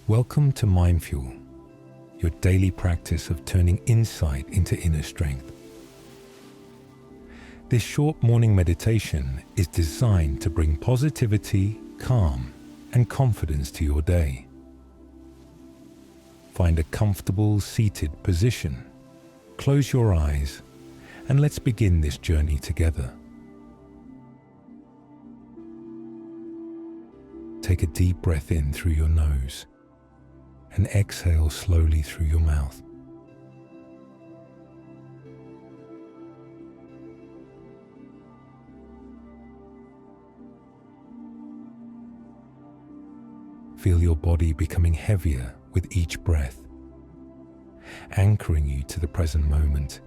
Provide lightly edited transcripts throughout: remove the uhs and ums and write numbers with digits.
Welcome to MindFuel, your daily practice of turning insight into inner strength. This short morning meditation is designed to bring positivity, calm, and confidence to your day. Find a comfortable seated position, close your eyes, and let's begin this journey together. Take a deep breath in through your nose and exhale slowly through your mouth. Feel your body becoming heavier with each breath, anchoring you to the present moment.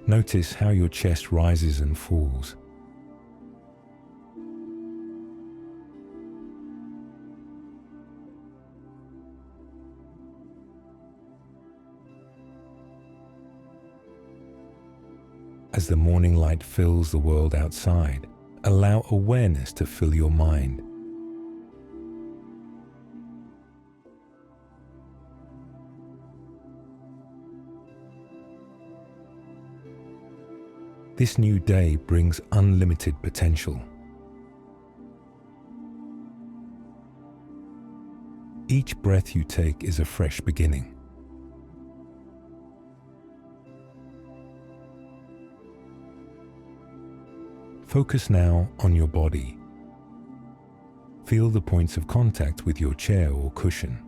Notice how your chest rises and falls. As the morning light fills the world outside, allow awareness to fill your mind. This new day brings unlimited potential. Each breath you take is a fresh beginning. Focus now on your body. Feel the points of contact with your chair or cushion.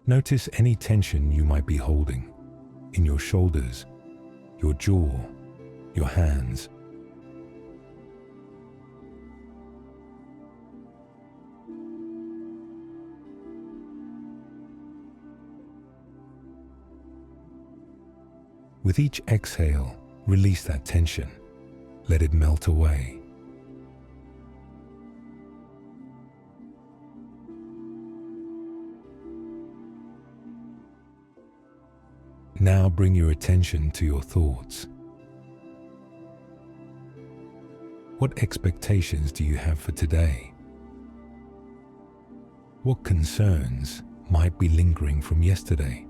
Notice any tension you might be holding in your shoulders, your jaw, your hands. With each exhale, release that tension. Let it melt away. Now bring your attention to your thoughts. What expectations do you have for today? What concerns might be lingering from yesterday?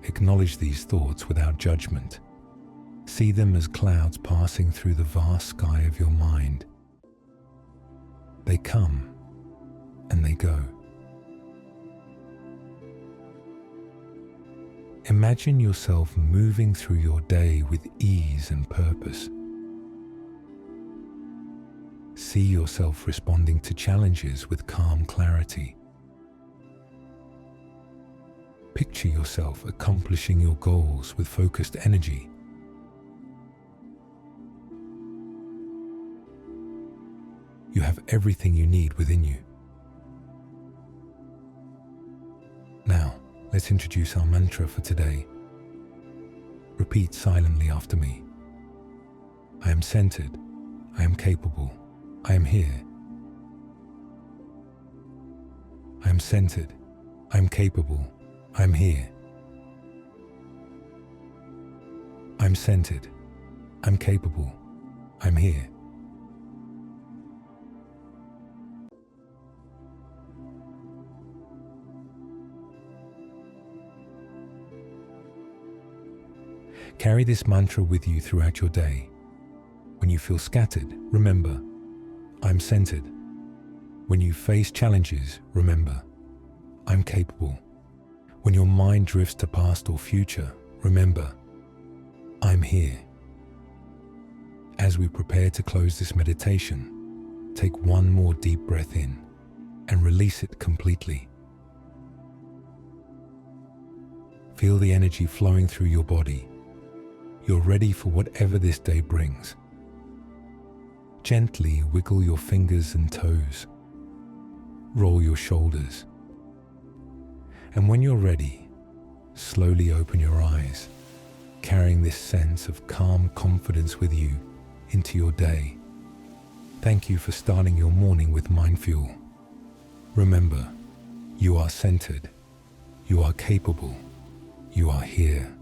Acknowledge these thoughts without judgment. See them as clouds passing through the vast sky of your mind. They come and they go. Imagine yourself moving through your day with ease and purpose. See yourself responding to challenges with calm clarity. Picture yourself accomplishing your goals with focused energy. You have everything you need within you. Now, let's introduce our mantra for today. Repeat silently after me. I am centered. I am capable. I am here. I am centered. I am capable. I am here. I am centered. I am capable. I am here. Carry this mantra with you throughout your day. When you feel scattered, remember, I'm centered. When you face challenges, remember, I'm capable. When your mind drifts to past or future, remember, I'm here. As we prepare to close this meditation, take one more deep breath in and release it completely. Feel the energy flowing through your body. You're ready for whatever this day brings. Gently wiggle your fingers and toes. Roll your shoulders. And when you're ready, slowly open your eyes, carrying this sense of calm confidence with you into your day. Thank you for starting your morning with MindFuel. Remember, you are centered, you are capable, you are here.